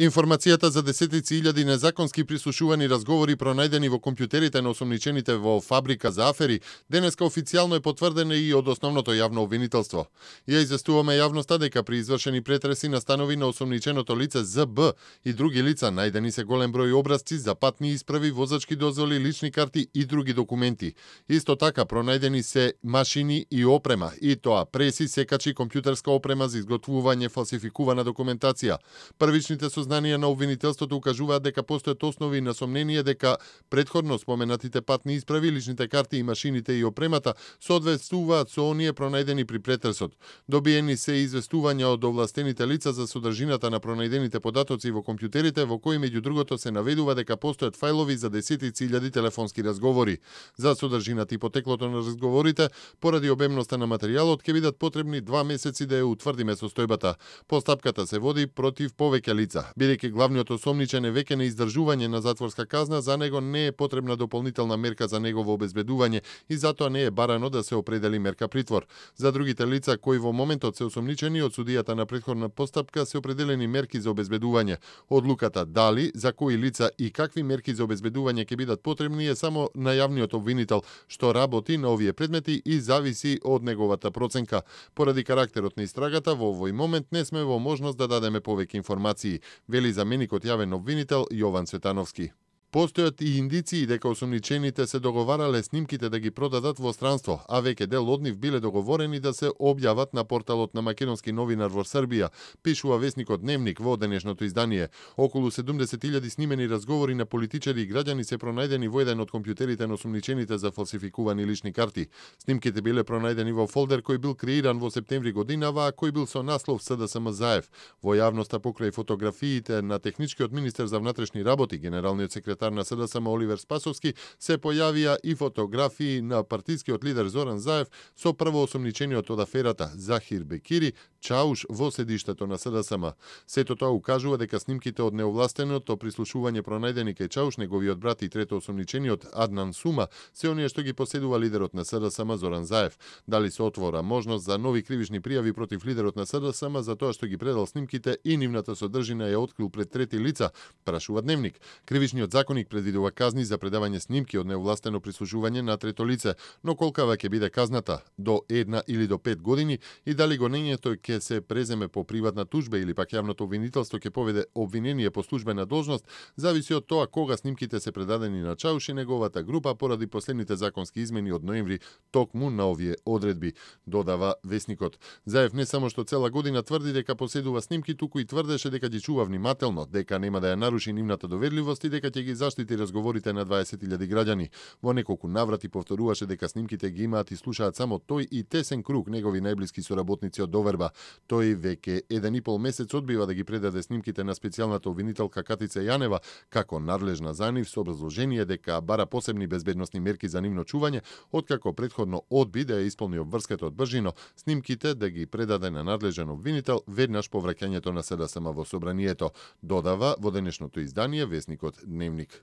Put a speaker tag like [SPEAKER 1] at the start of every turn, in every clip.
[SPEAKER 1] Информацијата за десетици илјади незаконски прислушувани разговори пронајдени во компјутерите на осомничените во фабрика за афери, денеска официјално е потврдена и од основното јавно обвинителство. Ја известуваме јавноста дека при извршени претреси на станови на осомниченото лице ЗБ и други лица најдени се голем број образци за патни исправи, возачки дозволи, лични карти и други документи. Исто така пронајдени се машини и опрема, и тоа преси, секачи, компјутерска опрема за изготвување фалсификувана документација. Првичните сознанија на обвинителството укажуваат дека постојат основи на сомнение дека претходно споменатите патни исправи, личните карти и машините и опремата соодветствуваат со оние пронајдени при претресот. Добиени се известувања од овластените лица за содржината на пронајдените податоци во компјутерите, во кои меѓу другото се наведува дека постојат фајлови за десетици илјади телефонски разговори. За содржината и потеклото на разговорите, поради обемноста на материјалот, ќе бидат потребни 2 месеци да ја утврдиме состојбата. Постапката се води против повеќе лица. Бидејќи главниот осомничен е веќе на издржување на затворска казна, за него не е потребна дополнителна мерка за негово обезбедување и затоа не е барано да се определи мерка притвор. За другите лица кои во моментот се осомничени од судијата на претходна постапка се определени мерки за обезбедување. Одлуката дали, за кои лица и какви мерки за обезбедување ќе бидат потребни е само на јавниот обвинител, што работи на овие предмети и зависи од неговата проценка. Поради карактерот на истрагата, во овој момент не сме во можност да дадеме повеќе информации, вели заменикот јавен обвинител Јован Цветановски. Постојат и индиции дека осомничените се договарале снимките да ги продадат во странство, а веќе дел од нив биле договорени да се објават на порталот на македонски новинар во Србија, пишува весникот Дневник во денешното издание. Околу 70.000 снимени разговори на политичари и граѓани се пронајдени во еден од компјутерите на осомничените за фалсификувани лични карти. Снимките биле пронајдени во фолдер кој бил креиран во септември годинава, а кој бил со наслов СДСМ Заев. Во јавноста покрај фотографиите на техничкиот министер за внатрешни работи, генералниот секретар на СДСМ Оливер Спасовски, се појавија и фотографии на партискиот лидер Зоран Заев со првоосомничениот од аферата Захир Бекири Чауш во седиштето на СДСМ. Сето тоа укажува дека снимките од неовластеното прислушување пронајдени кај Чауш, неговиот брат и трето осомничениот Аднан Сума, се оние што ги поседува лидерот на СДСМ Зоран Заев. Дали се отвора можност за нови кривични пријави против лидерот на СДСМ за тоа што ги предал снимките и нивната содржина ја открил пред трети лица, прашува Дневник. Кривичниот законник предвидува казни за предавање снимки од неовластено прислушување на трето лице, но колкава ќе биде казната, до 1 или до 5 години, и дали гонењето ќе се преземе по приватна тужба или пак јавното обвинителство ќе поведе обвинение по службена должност, зависи од тоа кога снимките се предадени на Чауш и неговата група поради последните законски измени од ноември токму на овие одредби, додава весникот. Заев не само што цела година тврди дека поседува снимки, туку и тврдеше дека ги чува внимателно, дека нема да ја наруши нивната доверливост и дека ќе ги заштити разговорите на 20.000 граѓани. Во неколку наврати повторуваше дека снимките ги имаат и слушаат само тој и тесен круг негови најблиски соработници од доверба. Тој веќе 1,5 месец одбива да ги предаде снимките на специјалната обвинителка Катица Јанева како надлежна за нив со образложение дека бара посебни безбедносни мерки за нивно чување, откако претходно одби да ја исполни обврската од Бржино, снимките да ги предаде на надлежен обвинител веднаш по враќањето на СДСМ во собранието, додава во денешното издание весникот Дневник.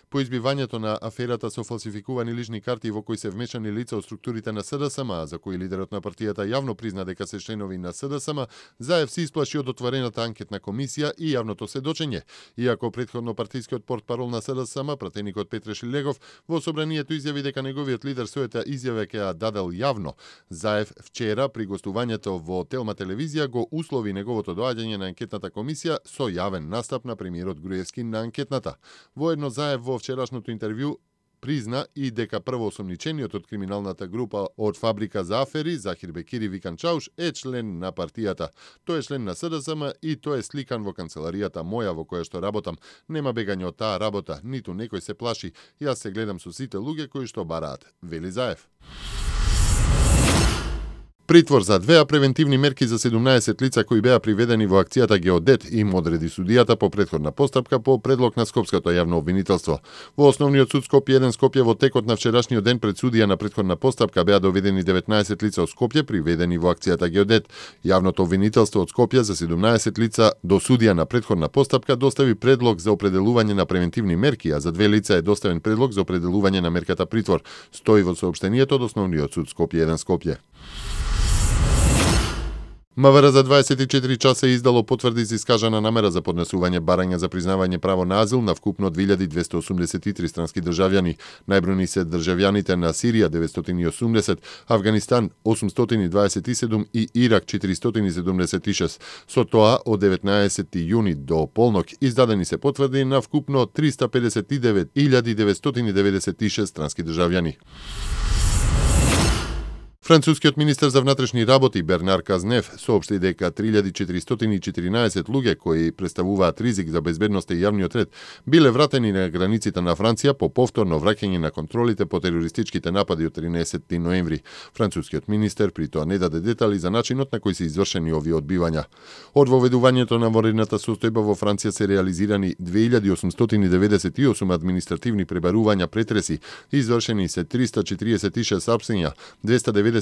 [SPEAKER 1] По избивањето на аферата со фалсификувани лични карти во кои се вмешани лица од структурите на СДСМ, за кои лидерот на партијата јавно призна дека се членови на СДСМ, Заев се исплаши од отворената анкетна комисија и јавното сведочење. Иако претходно партискиот портпарол на СДСМ, пратеникот Петре Шилегов, во собранието изјави дека неговиот лидер својата изјава ќе ја дадел јавно. Заев вчера при гостувањето во Телма телевизија го услови неговото доаѓање на анкетната комисија со јавен настап на премиерот Груевски на анкетната. Воедно Заев во вчерашното интервју призна и дека првоосомничениот од криминалната група од фабрика за афери, Захир Бекири викан Чауш, е член на партијата. Тој е член на СДСМ и тој е сликан во канцеларијата моја во која што работам. Нема бегање од таа работа, ниту некој се плаши. Јас се гледам со сите луѓе кои што бараат, вели Заев. Притвор за 2, превентивни мерки за 17 лица кои беа приведени во акцијата Геодет им одреди судијата по претходна постапка по предлог на Скопското јавно обвинителство. Во Основниот суд Скопје 1 Скопје во текот на вчерашниот ден пред судија на претходна постапка беа доведени 19 лица од Скопје приведени во акцијата Геодет. Јавното обвинителство од Скопје за 17 лица до судија на претходна постапка достави предлог за определување на превентивни мерки, а за 2 лица е доставен предлог за определување на мерката притвор. Стои во соопштенијето од Основниот суд Скопје 1 Скопје. МВР за 24 часа издало потврди за искажана намера за поднесување барања за признавање право на азил на вкупно 2283 странски државјани. Најбројни се државјаните на Сирија 980, Авганистан 827 и Ирак 476. Со тоа од 19 јуни до полнок издадени се потврди на вкупно 359.996 странски државјани. Францускиот министер за внатрешни работи Бернар Казнев соопшти дека 3414 луѓе кои представуваат ризик за безбедноста и јавниот ред биле вратени на границите на Франција по повторно враќање на контролите по терористичките напади од 13 ноември. Францускиот министер при тоа не даде детали за начинот на кој се извршени овие одбивања. Од воведувањето на ворената состојба во Франција се реализирани 2898 административни пребарувања претреси, извршени се 346 апсења, 297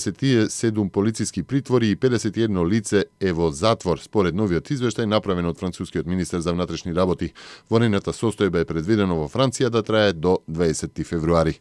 [SPEAKER 1] полициски притвори и 51 лице е во затвор, според новиот извештај направен од францускиот министер за внатрешни работи. Воената состојба е предвидено во Франција да трае до 20 февруари.